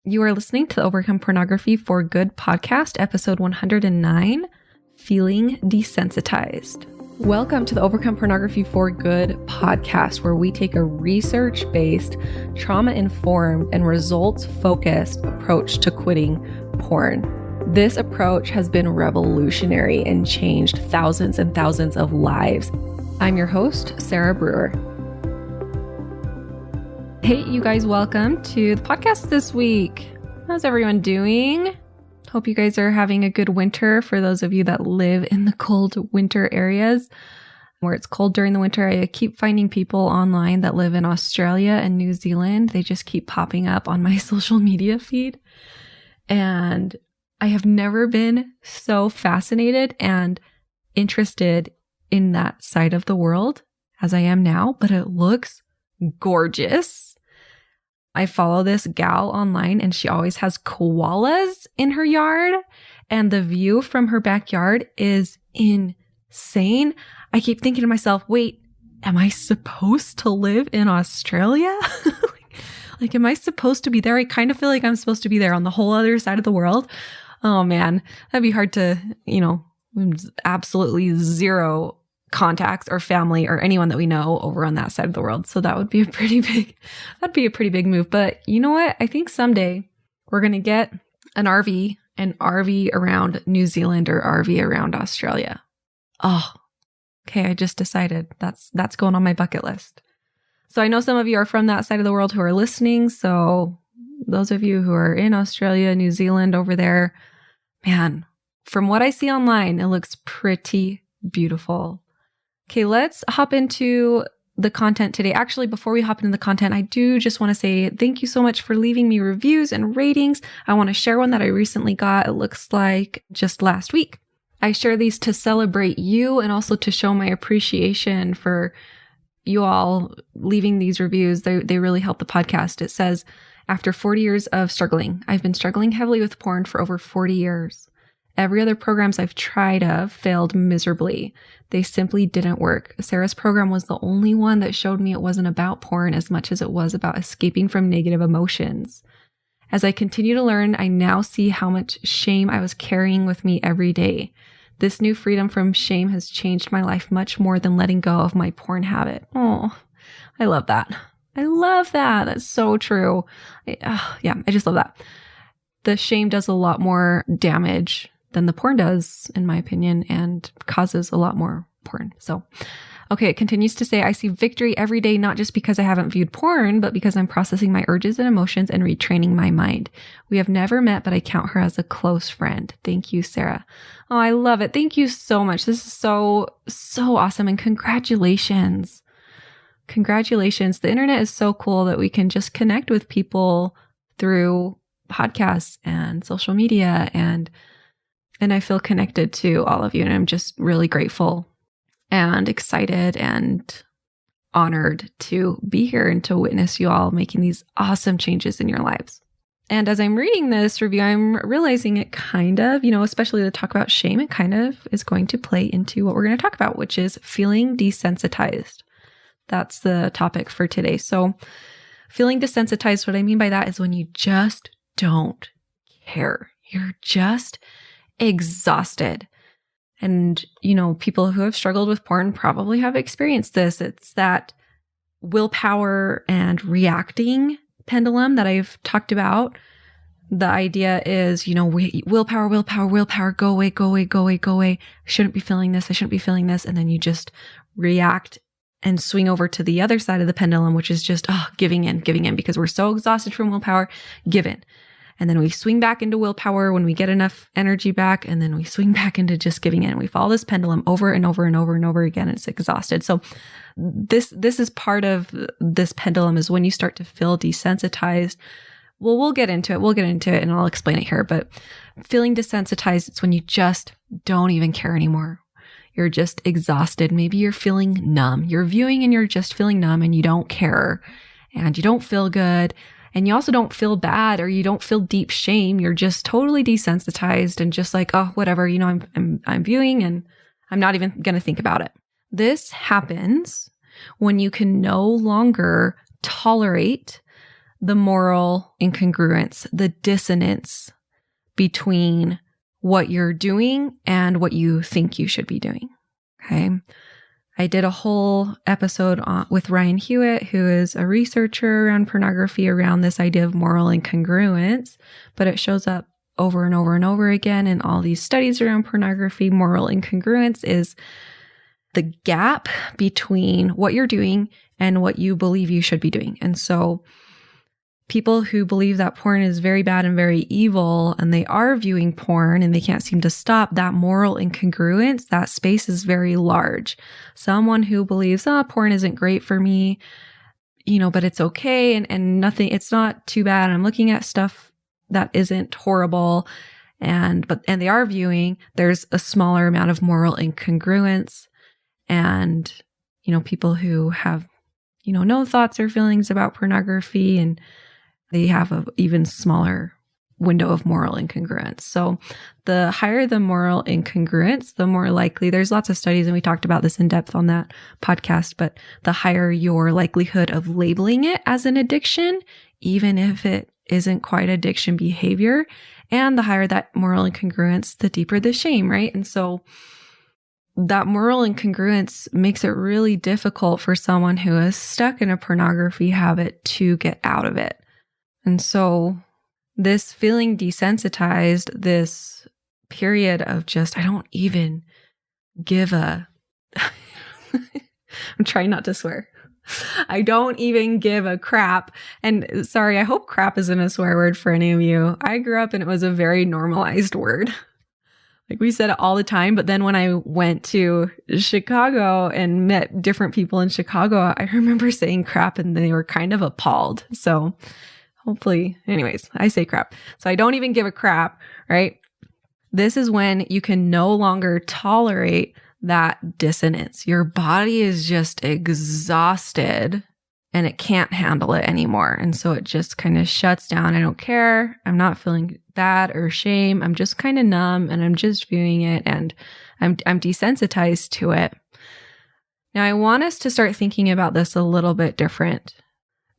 You are listening to the Overcome Pornography for Good podcast, episode 109, Feeling Desensitized. Welcome to the Overcome Pornography for Good podcast, where we take a research-based, trauma-informed, and results-focused approach to quitting porn. This approach has been revolutionary and changed thousands and thousands of lives. I'm your host, Sarah Brewer. Hey, you guys, welcome to the podcast this week. How's everyone doing? Hope you guys are having a good winter. For those of you that live in the cold winter areas where it's cold during the winter, I keep finding people online that live in Australia and New Zealand. They just keep popping up on my social media feed. And I have never been so fascinated and interested in that side of the world as I am now, but it looks gorgeous. I follow this gal online and she always has koalas in her yard, and the view from her backyard is insane. I keep thinking to myself, wait, am I supposed to live in Australia? like, am I supposed to be there? I kind of feel like I'm supposed to be there on the whole other side of the world. Oh man, that'd be hard to, absolutely zero contacts or family or anyone that we know over on that side of the world. So that'd be a pretty big move. But you know what? I think someday we're going to get an RV around New Zealand or RV around Australia. Oh, okay. I just decided that's going on my bucket list. So I know some of you are from that side of the world who are listening. So those of you who are in Australia, New Zealand over there, man, from what I see online, it looks pretty beautiful. Okay, let's hop into the content today. Actually, before we hop into the content, I do just want to say thank you so much for leaving me reviews and ratings. I want to share one that I recently got. It looks like just last week. I share these to celebrate you and also to show my appreciation for you all leaving these reviews. They really help the podcast. It says, after 40 years of struggling, I've been struggling heavily with porn for over 40 years. Every other programs I've tried of failed miserably. They simply didn't work. Sarah's program was the only one that showed me it wasn't about porn as much as it was about escaping from negative emotions. As I continue to learn, I now see how much shame I was carrying with me every day. This new freedom from shame has changed my life much more than letting go of my porn habit. Oh, I love that. I love that. That's so true. I just love that. The shame does a lot more damage than the porn does, in my opinion, and causes a lot more porn. So, okay, it continues to say, I see victory every day, not just because I haven't viewed porn, but because I'm processing my urges and emotions and retraining my mind. We have never met, but I count her as a close friend. Thank you, Sarah. Oh, I love it. Thank you so much. This is so awesome. And congratulations. Congratulations. The internet is so cool that we can just connect with people through podcasts and social media, and I feel connected to all of you, and I'm just really grateful and excited and honored to be here and to witness you all making these awesome changes in your lives. And as I'm reading this review, I'm realizing it kind of, especially the talk about shame, it kind of is going to play into what we're going to talk about, which is feeling desensitized. That's the topic for today. So feeling desensitized, what I mean by that is when you just don't care. You're just exhausted. And, people who have struggled with porn probably have experienced this. It's that willpower and reacting pendulum that I've talked about. The idea is, willpower, go away. I shouldn't be feeling this. And then you just react and swing over to the other side of the pendulum, which is just, giving in because we're so exhausted from willpower, give in. And then we swing back into willpower when we get enough energy back. And then we swing back into just giving in. We follow this pendulum over and over and over and over again. It's exhausted. So this is part of this pendulum, is when you start to feel desensitized. Well, we'll get into it and I'll explain it here. But feeling desensitized, it's when you just don't even care anymore. You're just exhausted. Maybe you're feeling numb. You're viewing and you're just feeling numb and you don't care and you don't feel good. And you also don't feel bad, or you don't feel deep shame. You're just totally desensitized and just like, oh, whatever, I'm viewing and I'm not even going to think about it. This happens when you can no longer tolerate the moral incongruence, the dissonance between what you're doing and what you think you should be doing. Okay. I did a whole episode with Ryan Hewitt, who is a researcher around pornography, around this idea of moral incongruence, but it shows up over and over and over again in all these studies around pornography. Moral incongruence is the gap between what you're doing and what you believe you should be doing. And so people who believe that porn is very bad and very evil, and they are viewing porn and they can't seem to stop, that moral incongruence, that space is very large. Someone who believes, porn isn't great for me, but it's okay and nothing, it's not too bad. I'm looking at stuff that isn't horrible. And they are viewing, there's a smaller amount of moral incongruence. And, people who have, no thoughts or feelings about pornography, and they have an even smaller window of moral incongruence. So the higher the moral incongruence, the more likely, there's lots of studies, and we talked about this in depth on that podcast, but the higher your likelihood of labeling it as an addiction, even if it isn't quite addiction behavior, and the higher that moral incongruence, the deeper the shame, right? And so that moral incongruence makes it really difficult for someone who is stuck in a pornography habit to get out of it. And so this feeling desensitized, this period of just, I don't even give a, I'm trying not to swear. I don't even give a crap. And sorry, I hope crap isn't a swear word for any of you. I grew up and it was a very normalized word. Like we said it all the time. But then when I went to Chicago and met different people in Chicago, I remember saying crap and they were kind of appalled. So hopefully, anyways, I say crap. So I don't even give a crap, right? This is when you can no longer tolerate that dissonance. Your body is just exhausted and it can't handle it anymore. And so it just kind of shuts down. I don't care. I'm not feeling bad or shame. I'm just kind of numb and I'm just viewing it, and I'm desensitized to it. Now I want us to start thinking about this a little bit different,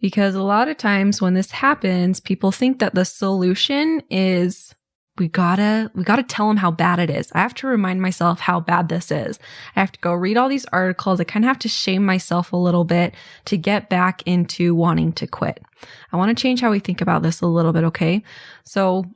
because a lot of times when this happens, people think that the solution is we gotta tell them how bad it is. I have to remind myself how bad this is. I have to go read all these articles. I kind of have to shame myself a little bit to get back into wanting to quit. I want to change how we think about this a little bit, okay? So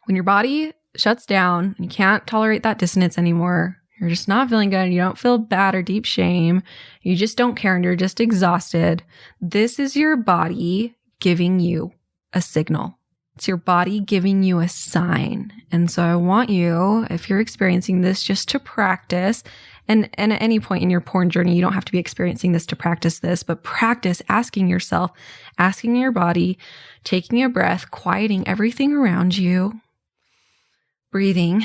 when your body shuts down and you can't tolerate that dissonance anymore, you're just not feeling good, you don't feel bad or deep shame, you just don't care and you're just exhausted, this is your body giving you a signal. It's your body giving you a sign. And so I want you, if you're experiencing this, just to practice. And at any point in your porn journey, you don't have to be experiencing this to practice this, but practice asking yourself, asking your body, taking a breath, quieting everything around you, breathing,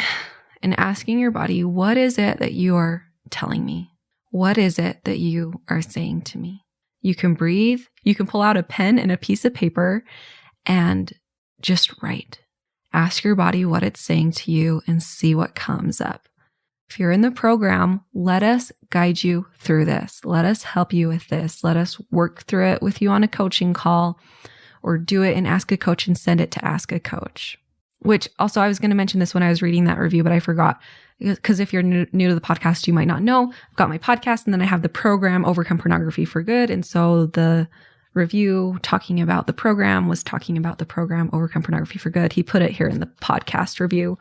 and asking your body, what is it that you are telling me? What is it that you are saying to me? You can breathe. You can pull out a pen and a piece of paper and just write. Ask your body what it's saying to you and see what comes up. If you're in the program, let us guide you through this. Let us help you with this. Let us work through it with you on a coaching call, or do it and ask a coach and send it to ask a coach. Which also, I was going to mention this when I was reading that review, but I forgot, because if you're new to the podcast, you might not know. I've got my podcast and then I have the program Overcome Pornography for Good. And so the review talking about the program was talking about the program Overcome Pornography for Good. He put it here in the podcast review.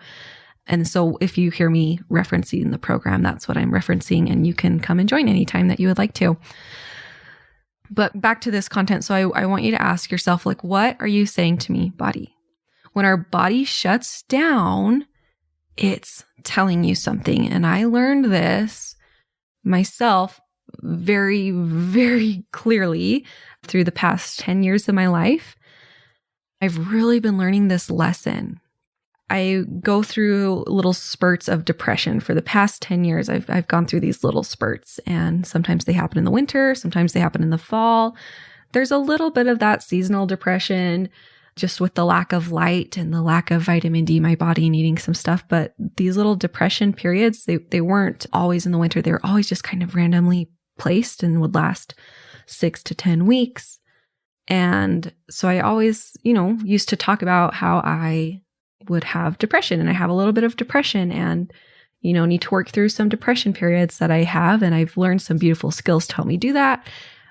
And so if you hear me referencing the program, that's what I'm referencing, and you can come and join anytime that you would like to. But back to this content. So I want you to ask yourself, like, what are you saying to me, body? When our body shuts down, it's telling you something. And I learned this myself very, very clearly through the past 10 years of my life. I've really been learning this lesson. I go through little spurts of depression for the past 10 years. I've gone through these little spurts, and sometimes they happen in the winter, sometimes they happen in the fall. There's a little bit of that seasonal depression, just with the lack of light and the lack of vitamin D, my body needing some stuff. But these little depression periods, they weren't always in the winter. They were always just kind of randomly placed and would last 6 to 10 weeks. And so I always, used to talk about how I would have depression, and I have a little bit of depression, and, need to work through some depression periods that I have. And I've learned some beautiful skills to help me do that.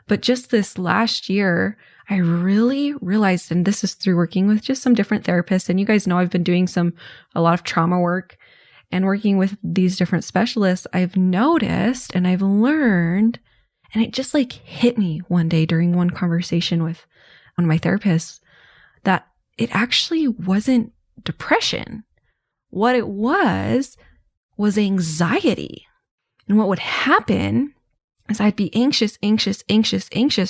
But just this last year, I really realized, and this is through working with just some different therapists. And you guys know I've been doing a lot of trauma work and working with these different specialists. I've noticed and I've learned, and it just like hit me one day during one conversation with one of my therapists, that it actually wasn't depression. What it was anxiety. And what would happen is I'd be anxious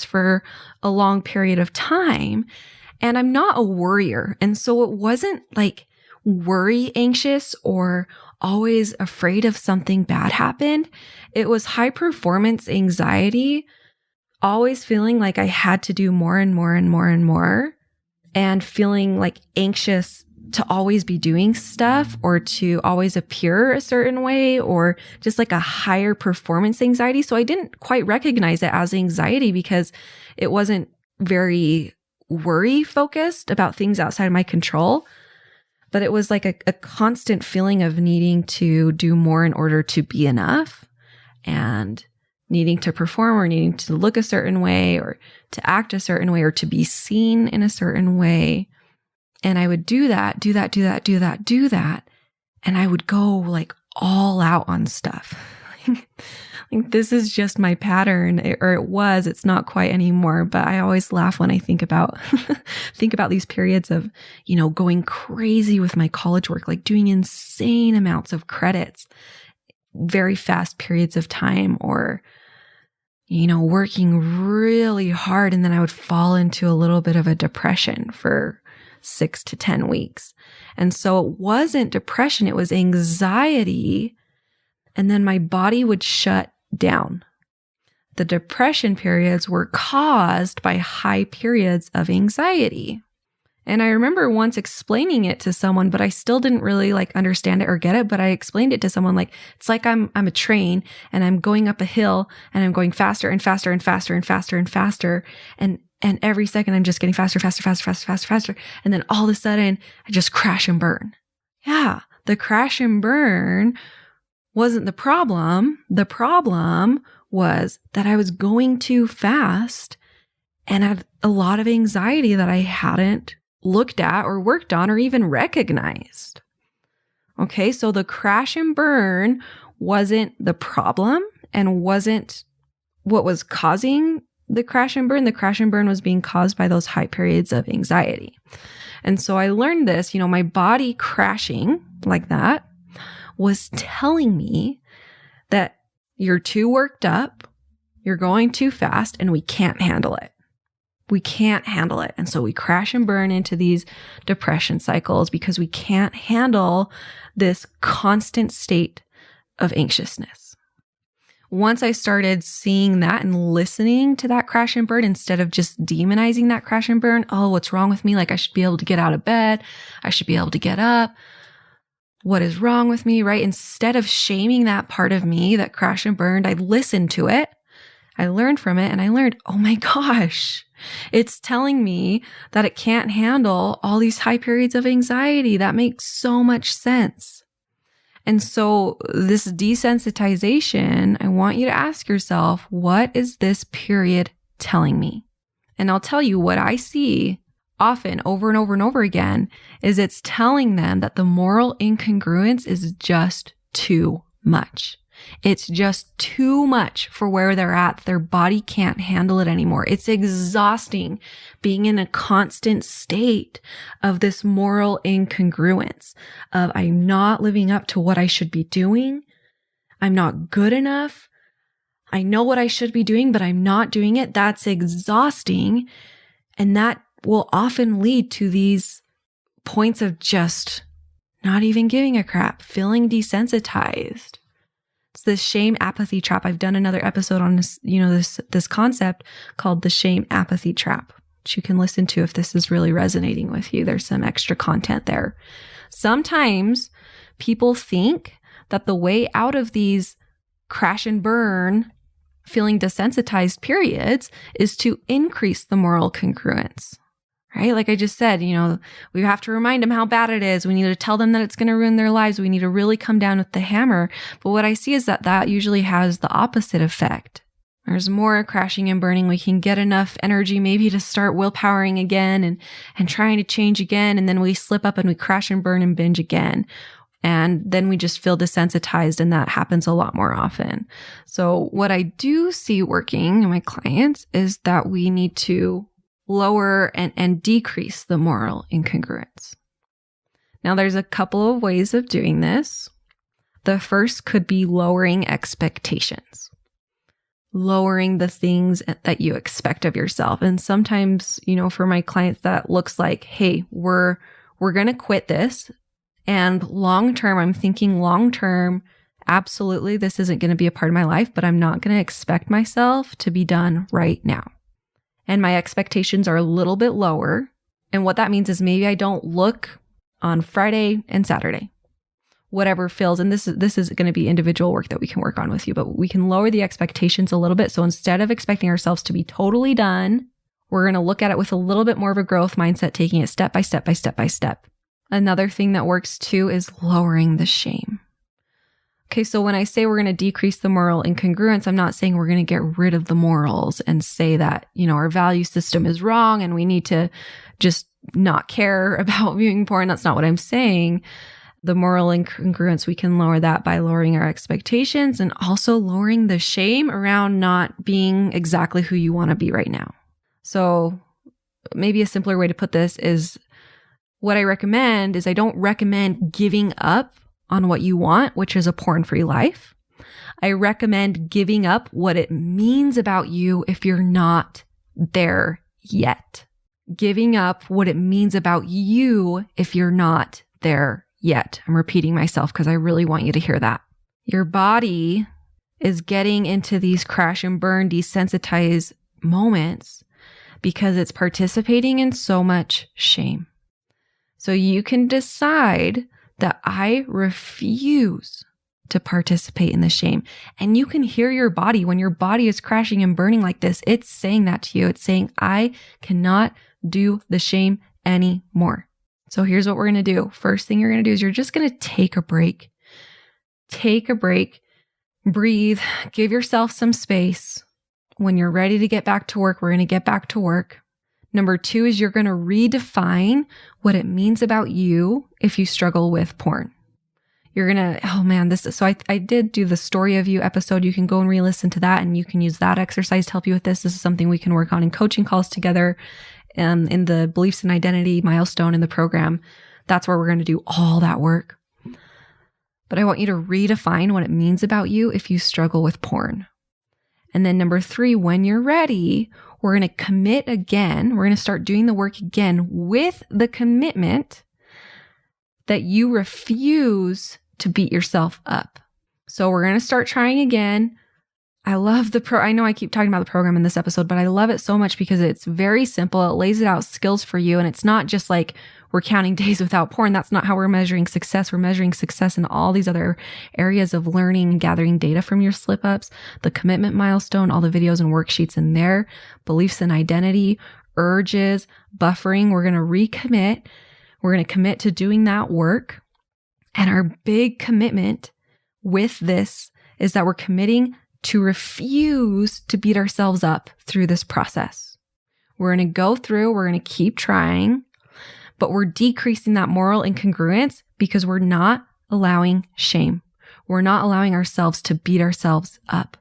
for a long period of time. And I'm not a worrier. And so it wasn't like worry anxious or always afraid of something bad happened. It was high performance anxiety, always feeling like I had to do more and more and more and more, and feeling like anxious to always be doing stuff or to always appear a certain way, or just like a higher performance anxiety. So I didn't quite recognize it as anxiety because it wasn't very worry focused about things outside of my control. But it was like a constant feeling of needing to do more in order to be enough, and needing to perform or needing to look a certain way or to act a certain way or to be seen in a certain way. And I would do that. And I would go like all out on stuff. Like this is just my pattern, or it was. It's not quite anymore. But I always laugh when I think about these periods of, going crazy with my college work, like doing insane amounts of credits, very fast periods of time, or working really hard. And then I would fall into a little bit of a depression for 6 to 10 weeks. And so it wasn't depression, it was anxiety. And then my body would shut down. The depression periods were caused by high periods of anxiety. And I remember once explaining it to someone, but I still didn't really like understand it or get it. But I explained it to someone like, it's like I'm a train and I'm going up a hill and I'm going faster and faster and faster and faster and faster. And every second I'm just getting faster. And then all of a sudden I just crash and burn. Yeah. The crash and burn wasn't the problem. The problem was that I was going too fast and had a lot of anxiety that I hadn't looked at or worked on or even recognized. Okay, so the crash and burn wasn't the problem and wasn't what was causing the crash and burn. The crash and burn was being caused by those high periods of anxiety. And so I learned this, my body crashing like that was telling me that you're too worked up, you're going too fast, and we can't handle it. We can't handle it. And so we crash and burn into these depression cycles because we can't handle this constant state of anxiousness. Once I started seeing that and listening to that crash and burn instead of just demonizing that crash and burn, oh, what's wrong with me? Like I should be able to get out of bed. I should be able to get up. What is wrong with me, right? Instead of shaming that part of me that crashed and burned, I listened to it. I learned from it and I learned, oh my gosh, it's telling me that it can't handle all these high periods of anxiety. That makes so much sense. And so this desensitization, I want you to ask yourself, what is this period telling me? And I'll tell you what I see often over and over and over again is it's telling them that the moral incongruence is just too much. It's just too much for where they're at. Their body can't handle it anymore. It's exhausting being in a constant state of this moral incongruence of I'm not living up to what I should be doing. I'm not good enough. I know what I should be doing, but I'm not doing it. That's exhausting. And that will often lead to these points of just not even giving a crap, feeling desensitized. It's this shame apathy trap. I've done another episode on this, this concept called the shame apathy trap, which you can listen to if this is really resonating with you. There's some extra content there. Sometimes people think that the way out of these crash and burn feeling desensitized periods is to increase the moral congruence, right? Like I just said, we have to remind them how bad it is. We need to tell them that it's going to ruin their lives. We need to really come down with the hammer. But what I see is that usually has the opposite effect. There's more crashing and burning. We can get enough energy maybe to start willpowering again and trying to change again. And then we slip up and we crash and burn and binge again. And then we just feel desensitized, and that happens a lot more often. So what I do see working in my clients is that we need to lower and decrease the moral incongruence. Now, there's a couple of ways of doing this. The first could be lowering expectations, lowering the things that you expect of yourself. And sometimes, for my clients, that looks like, hey, we're going to quit this. And long-term, I'm thinking long-term, absolutely, this isn't going to be a part of my life, but I'm not going to expect myself to be done right now. And my expectations are a little bit lower. And what that means is maybe I don't look on Friday and Saturday, whatever feels. And this is going to be individual work that we can work on with you, but we can lower the expectations a little bit. So instead of expecting ourselves to be totally done, we're going to look at it with a little bit more of a growth mindset, taking it step by step by step by step. Another thing that works too is lowering the shame. Okay, so when I say we're going to decrease the moral incongruence, I'm not saying we're going to get rid of the morals and say that, our value system is wrong and we need to just not care about viewing porn. That's not what I'm saying. The moral incongruence, we can lower that by lowering our expectations and also lowering the shame around not being exactly who you want to be right now. So maybe a simpler way to put this is what I recommend is I don't recommend giving up on what you want, which is a porn-free life. I recommend giving up what it means about you if you're not there yet. Giving up what it means about you if you're not there yet. I'm repeating myself because I really want you to hear that. Your body is getting into these crash and burn, desensitize moments because it's participating in so much shame. So you can decide that I refuse to participate in the shame. And you can hear your body when your body is crashing and burning like this. It's saying that to you. It's saying, I cannot do the shame anymore. So here's what we're going to do. First thing you're going to do is you're just going to take a break. Take a break, breathe, give yourself some space. When you're ready to get back to work, we're going to get back to work. Number 2 is you're going to redefine what it means about you if you struggle with porn. You're going to, so I did do the story of you episode. You can go and re-listen to that and you can use that exercise to help you with this. This is something we can work on in coaching calls together and in the beliefs and identity milestone in the program. That's where we're going to do all that work. But I want you to redefine what it means about you if you struggle with porn. And then number 3, when you're ready, we're going to commit again. We're going to start doing the work again with the commitment that you refuse to beat yourself up. So we're going to start trying again. I love I know I keep talking about the program in this episode, but I love it so much because it's very simple. It lays it out skills for you. And it's not just like we're counting days without porn. That's not how we're measuring success. We're measuring success in all these other areas of learning and gathering data from your slip ups, the commitment milestone, all the videos and worksheets in there, beliefs and identity, urges, buffering. We're going to recommit. We're going to commit to doing that work. And our big commitment with this is that we're committing to refuse to beat ourselves up through this process. We're going to go through, we're going to keep trying, but we're decreasing that moral incongruence because we're not allowing shame. We're not allowing ourselves to beat ourselves up.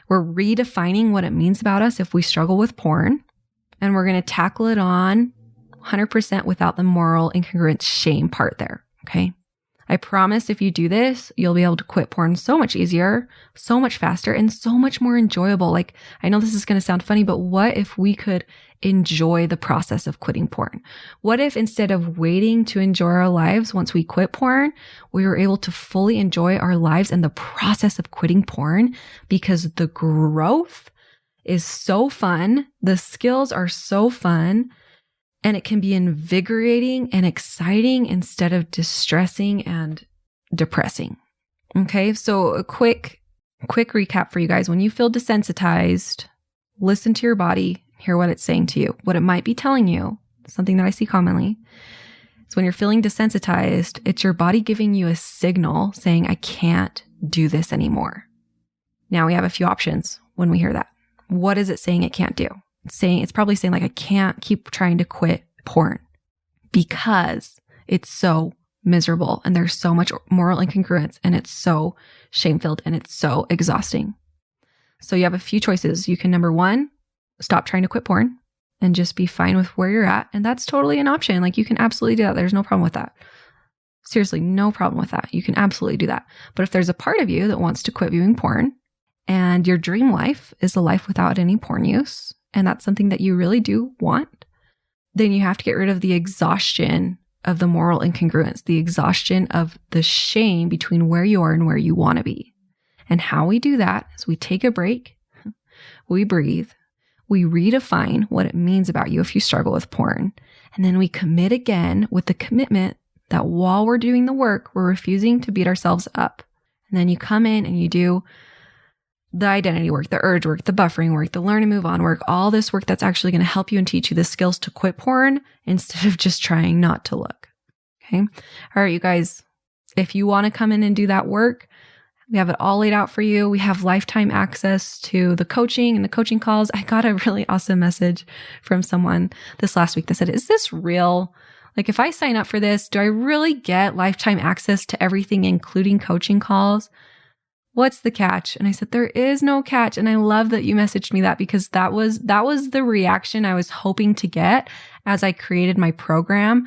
We're redefining what it means about us if we struggle with porn, and we're going to tackle it on 100% without the moral incongruence shame part there, okay? I promise if you do this, you'll be able to quit porn so much easier, so much faster, and so much more enjoyable. Like, I know this is going to sound funny, but what if we could enjoy the process of quitting porn? What if instead of waiting to enjoy our lives once we quit porn, we were able to fully enjoy our lives and the process of quitting porn because the growth is so fun, the skills are so fun, and it can be invigorating and exciting instead of distressing and depressing. Okay, so a quick Quick recap for you guys. When you feel desensitized, listen to your body, hear what it's saying to you. What it might be telling you, something that I see commonly, is when you're feeling desensitized, it's your body giving you a signal saying, I can't do this anymore. Now we have a few options when we hear that. What is it saying it can't do? It's probably saying like, I can't keep trying to quit porn because it's so miserable and there's so much moral incongruence and it's so shame-filled and it's so exhausting. So you have a few choices. You can, number one, stop trying to quit porn and just be fine with where you're at. And that's totally an option. Like you can absolutely do that. There's no problem with that. Seriously, no problem with that. You can absolutely do that. But if there's a part of you that wants to quit viewing porn and your dream life is a life without any porn use, and that's something that you really do want, then you have to get rid of the exhaustion of the moral incongruence, the exhaustion of the shame between where you are and where you want to be. And how we do that is we take a break, we breathe, we redefine what it means about you if you struggle with porn, and then we commit again with the commitment that while we're doing the work, we're refusing to beat ourselves up. And then you come in and you do the identity work, the urge work, the buffering work, the learn and move on work, all this work that's actually going to help you and teach you the skills to quit porn instead of just trying not to look. Okay. All right, you guys, if you want to come in and do that work, we have it all laid out for you. We have lifetime access to the coaching and the coaching calls. I got a really awesome message from someone this last week that said, is this real? Like if I sign up for this, do I really get lifetime access to everything, including coaching calls? What's the catch? And I said, there is no catch. And I love that you messaged me that because that was the reaction I was hoping to get as I created my program.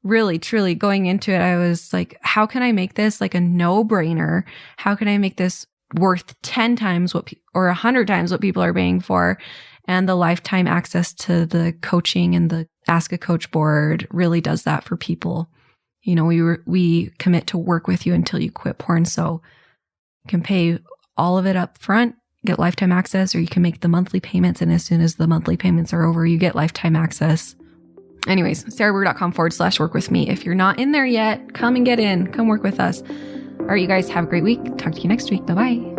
Really, truly going into it, I was like, how can I make this like a no-brainer? How can I make this worth 10 times or 100 times what people are paying for? And the lifetime access to the coaching and the Ask a Coach board really does that for people. You know, we commit to work with you until you quit porn. So you can pay all of it up front, get lifetime access, or you can make the monthly payments. And as soon as the monthly payments are over, you get lifetime access. Anyways, sarahbrewer.com/work with me. If you're not in there yet, come and get in. Come work with us. All right, you guys have a great week. Talk to you next week. Bye-bye.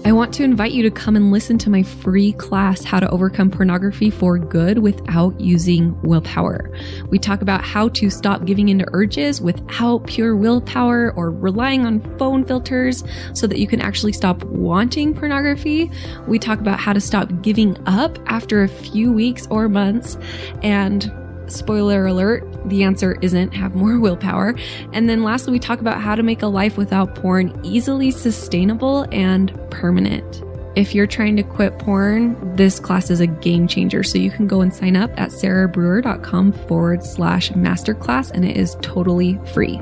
I want to invite you to come and listen to my free class, How to Overcome Pornography for Good Without Using Willpower. We talk about how to stop giving into urges without pure willpower or relying on phone filters so that you can actually stop wanting pornography. We talk about how to stop giving up after a few weeks or months. And spoiler alert, the answer isn't have more willpower. And then lastly, we talk about how to make a life without porn easily sustainable and permanent. If you're trying to quit porn, this class is a game changer. So you can go and sign up at sarahbrewer.com/masterclass, and it is totally free.